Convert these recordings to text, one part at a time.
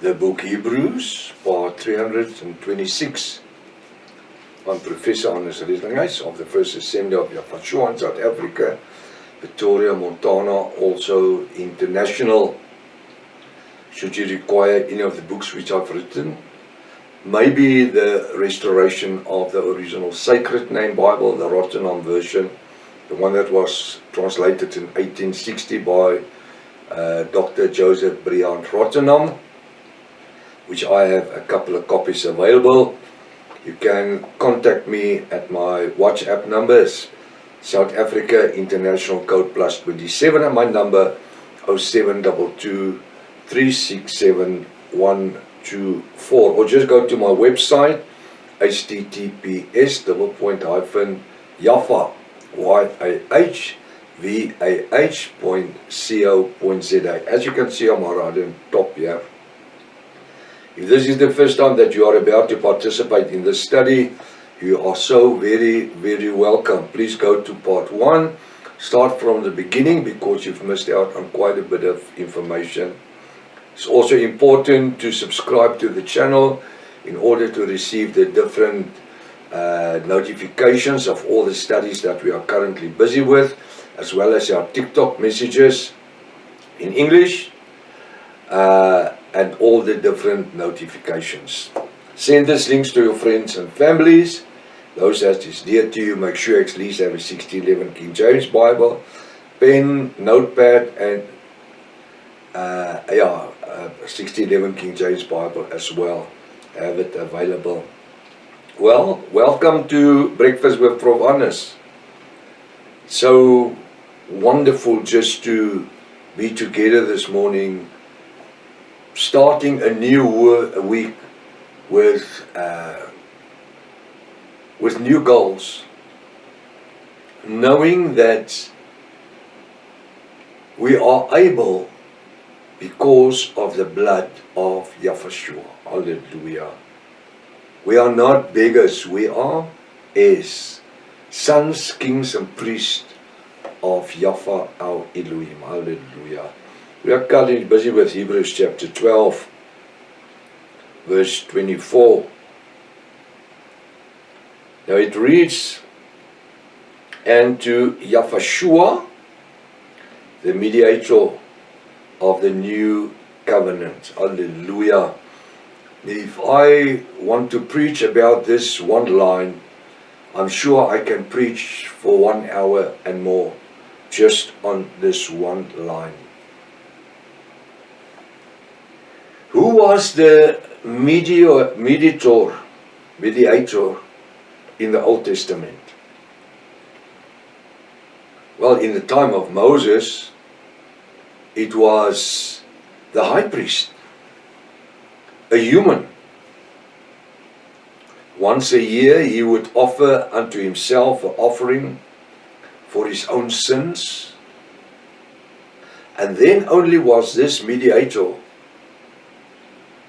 The book Hebrews, part 326. I'm Professor Hannes Redinghuis of the First Assembly of Yafashua in South Africa, Pretoria, Montana, also international. Should you require any of the books which I've written, maybe the restoration of the original Sacred Name Bible, the Rotterdam version, the one that was translated in 1860 by Dr. Joseph Briand Rotterdam, which I have a couple of copies available. You can contact me at my WhatsApp numbers, South Africa International Code +27, and my number 0722 367 124, or just go to my website, https://yafah.co.za. As you can see on my right top here. If this is the first time that you are about to participate in this study, you are so very, very welcome. Please go to part 1. Start from the beginning because you've missed out on quite a bit of information. It's also important to subscribe to the channel in order to receive the different notifications of all the studies that we are currently busy with, as well as our TikTok messages in English. And all the different notifications. Send these links to your friends and families. Those that is dear to you, make sure at least have a 1611 King James Bible, pen, notepad, and 1611 King James Bible as well. Have it available. Well, welcome to Breakfast with Prof. Hannes. So wonderful just to be together this morning, starting a new week with new goals, knowing that we are able because of the blood of Yafashua. Hallelujah. We are not beggars, we are as sons, kings and priests of Yahweh our Elohim. Hallelujah. We are currently busy with Hebrews chapter 12, verse 24. Now it reads, "And to Yafashua, the mediator of the new covenant." Hallelujah. If I want to preach about this one line, I'm sure I can preach for 1 hour and more just on this one line. Who was the mediator in the Old Testament? Well, in the time of Moses, it was the high priest, a human. Once a year he would offer unto himself an offering for his own sins, and then only was this mediator,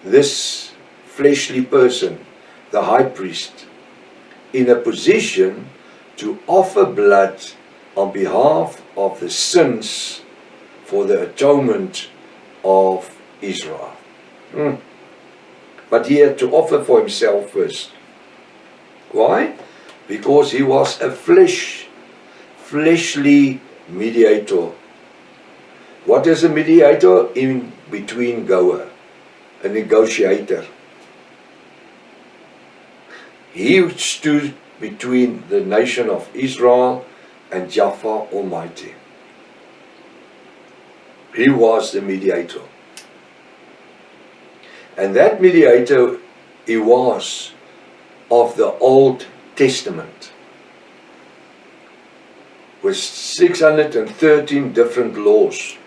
this fleshly person, the high priest, in a position to offer blood on behalf of the sins for the atonement of Israel. But he had to offer for himself first. Why? Because he was a fleshly mediator. What is a mediator? In between goer. A negotiator. He stood between the nation of Israel and Yahweh Almighty. He was the mediator. And that mediator, he was of the Old Testament, with 613 different laws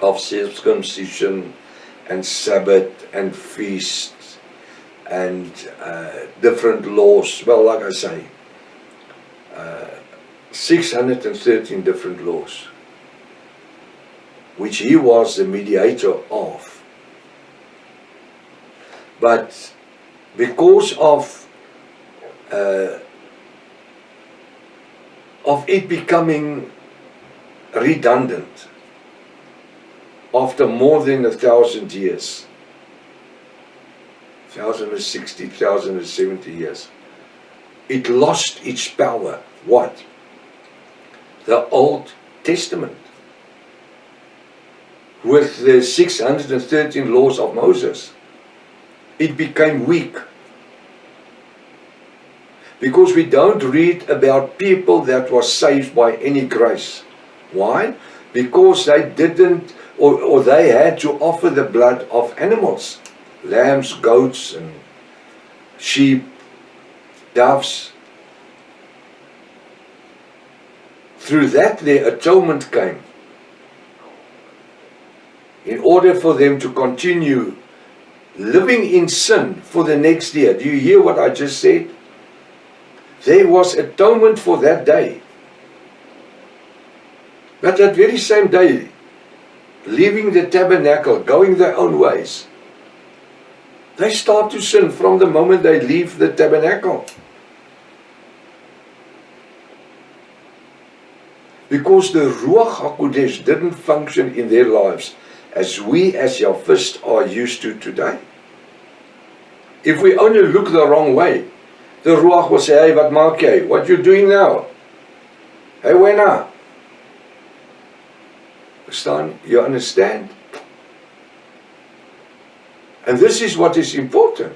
of circumcision and Sabbath and feasts and different laws. Well, like I say, 613 different laws, which he was the mediator of. But because of it becoming redundant after more than 1,000 years, 1,060, 1,070 years. It lost its power. What? The Old Testament. With the 613 laws of Moses. It became weak. Because we don't read about people that was saved by any grace. Why? Because they didn't, or they had to offer the blood of animals. Lambs, goats, and sheep, doves. Through that their atonement came. In order for them to continue living in sin for the next year. Do you hear what I just said? There was atonement for that day. But that very same day, leaving the tabernacle, going their own ways, they start to sin from the moment they leave the tabernacle. Because the Ruach HaKodesh didn't function in their lives as we as Yahwist are used to today. If we only look the wrong way, the Ruach will say, hey, wat maak jy? What you doing now? Hey, Wena. You understand? And this is what is important.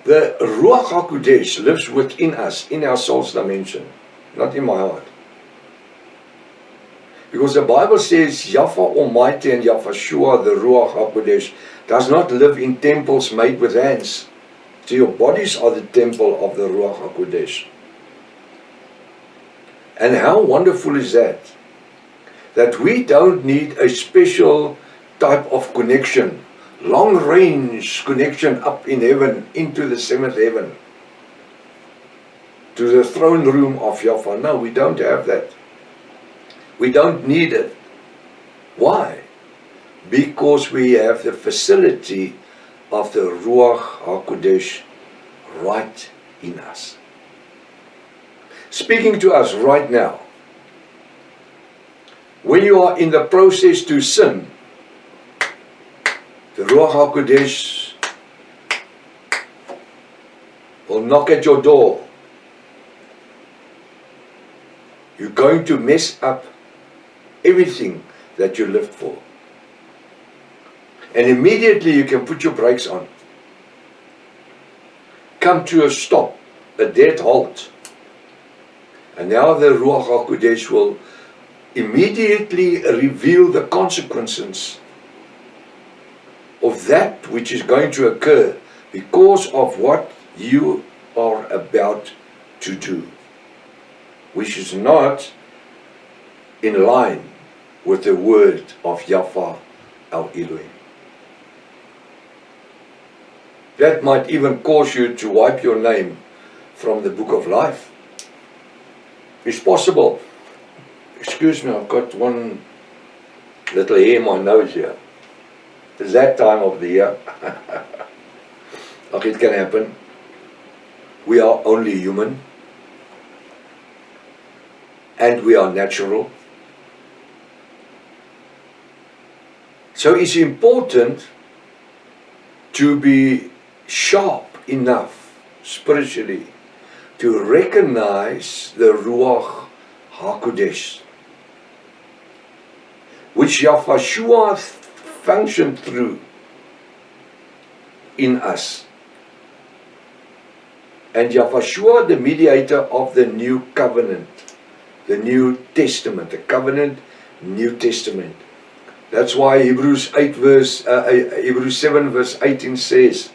The Ruach HaKodesh lives within us, in our soul's dimension, not in my heart. Because the Bible says, Yahweh Almighty and Yahweh the Ruach HaKodesh, does not live in temples made with hands. So your bodies are the temple of the Ruach HaKodesh. And how wonderful is that? That we don't need a special type of connection, long range connection up in heaven, into the seventh heaven, to the throne room of Yahweh. No, we don't have that. We don't need it. Why? Because we have the facility of the Ruach HaKodesh right in us. Speaking to us right now. When you are in the process to sin, the Ruach HaKodesh will knock at your door. You're going to mess up everything that you lived for. And immediately you can put your brakes on. Come to a stop, a dead halt. And now the Ruach HaKodesh will immediately reveal the consequences of that which is going to occur because of what you are about to do, which is not in line with the word of Yahweh our Elohim. That might even cause you to wipe your name from the book of life. It's possible. Excuse me, I've got one little hair in my nose here. It's that time of the year. It can happen. We are only human. And we are natural. So it's important to be sharp enough spiritually to recognize the Ruach HaKodesh, which Yahweh functioned through in us. And Yahweh, the mediator of the new covenant, the New Testament, the covenant, New Testament. That's why Hebrews 7 verse 18 says,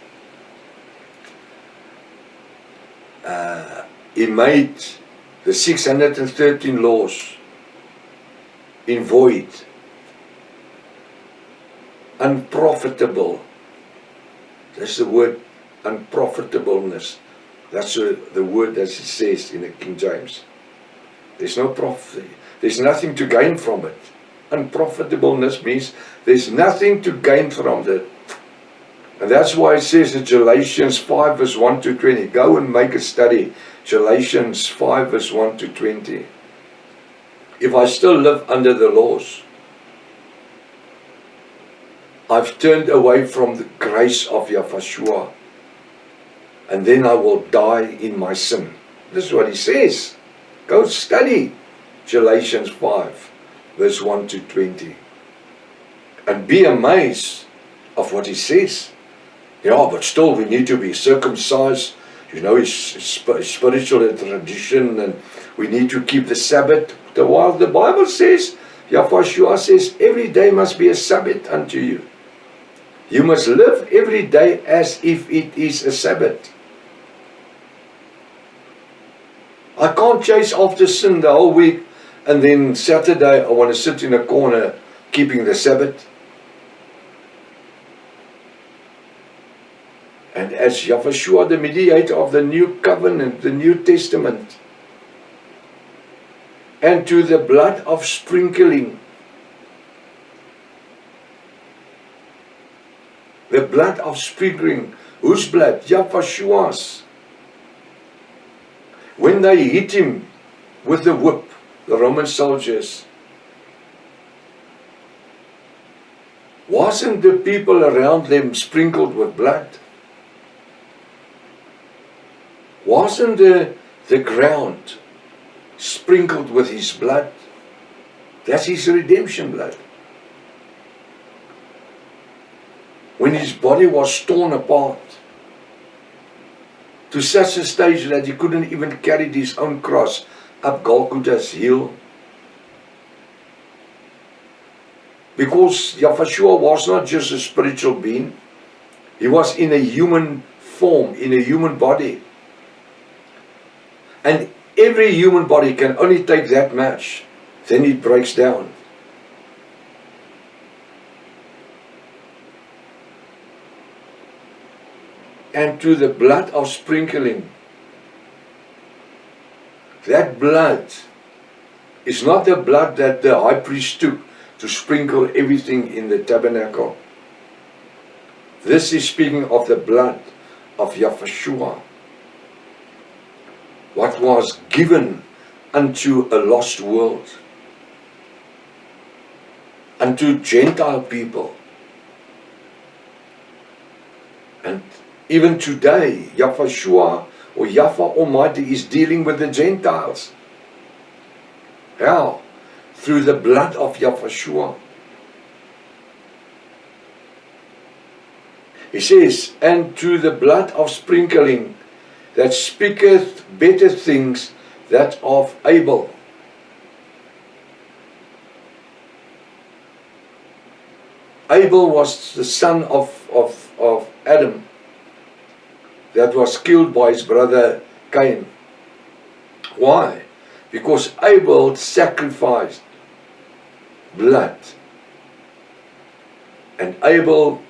He made the 613 laws in void, unprofitable. That's the word, unprofitableness. That's the word that it says in the King James. There's no profit. There's nothing to gain from it. Unprofitableness means there's nothing to gain from it. And that's why it says in Galatians 5 verse 1 to 20. Go and make a study. Galatians 5 verse 1 to 20. If I still live under the laws, I've turned away from the grace of Yahweh, and then I will die in my sin. This is what he says. Go study Galatians 5, verse 1 to 20. And be amazed of what he says. Yeah, but still we need to be circumcised. You know, it's spiritual tradition, and we need to keep the Sabbath. While the Bible says, Yahweh says, every day must be a Sabbath unto you. You must live every day as if it is a Sabbath. I can't chase after sin the whole week, and then Saturday I want to sit in a corner keeping the Sabbath. And as Yahweh, the mediator of the new covenant, the New Testament, and to the blood of sprinkling, the blood of sprinkling, whose blood? Yahweh's. When they hit him with the whip, the Roman soldiers, wasn't the people around them sprinkled with blood? Wasn't the ground sprinkled with his blood? That's his redemption blood. When his body was torn apart to such a stage that he couldn't even carry his own cross up Golgotha's hill. Because Yahweh was not just a spiritual being. He was in a human form, in a human body. And every human body can only take that much. Then it breaks down. And to the blood of sprinkling. That blood is not the blood that the high priest took to sprinkle everything in the tabernacle. This is speaking of the blood of Yahweh, what was given unto a lost world, unto Gentile people. And even today, Yahweh or Yahweh Almighty is dealing with the Gentiles. How? Through the blood of Yahweh. He says, and to the blood of sprinkling that speaketh better things than of Abel. Abel was the son of Adam that was killed by his brother Cain. Why? Because Abel sacrificed blood, and Abel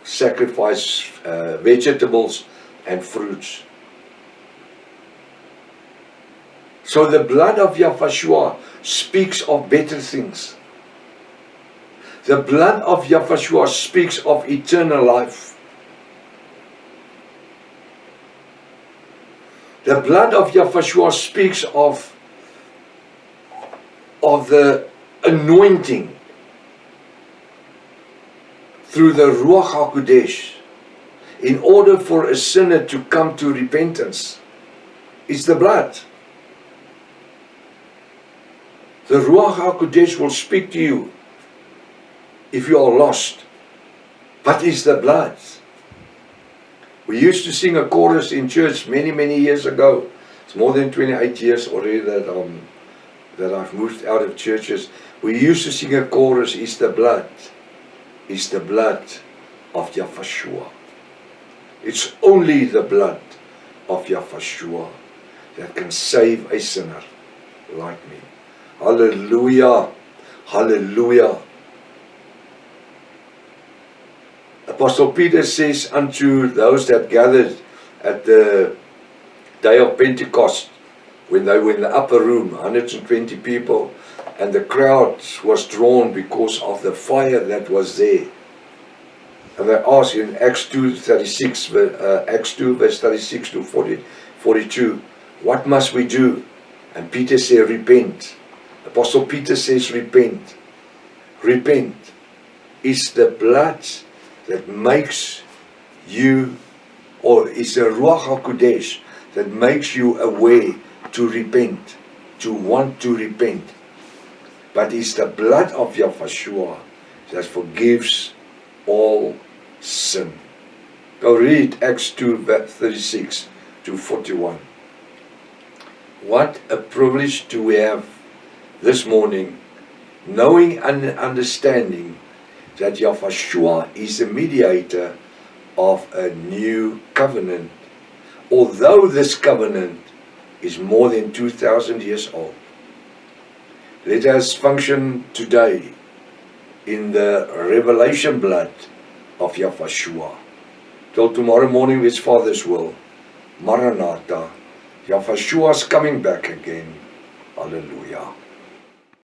sacrificed vegetables and fruits. So the blood of Yahweh speaks of better things. The blood of Yahweh speaks of eternal life. The blood of Yahweh speaks of the anointing through the Ruach HaKodesh in order for a sinner to come to repentance. It's the blood. The Ruach HaKodesh will speak to you if you are lost. But it's the blood. We used to sing a chorus in church many years ago. It's more than 28 years already that I've moved out of churches. We used to sing a chorus, it's the blood. It's the blood of Yahweh. It's only the blood of Yahweh that can save a sinner like me. Hallelujah. Hallelujah. Apostle Peter says unto those that gathered at the day of Pentecost, when they were in the upper room, 120 people, and the crowd was drawn because of the fire that was there. And they asked in Acts 2 verse 36 to 42, what must we do? And Peter said, repent. Apostle Peter says, repent. Repent. It's the blood that makes you, or it's the Ruach HaKodesh that makes you aware to repent, to want to repent. But it's the blood of Yahshua that forgives all sin. Go read Acts 2, verse 36 to 41. What a privilege do we have this morning, knowing and understanding that Yahshua is the mediator of a new covenant, although this covenant is more than 2,000 years old. Let us function today in the revelation blood of Yahshua. Till tomorrow morning, with Father's will. Maranatha. Yahshua's coming back again. Hallelujah.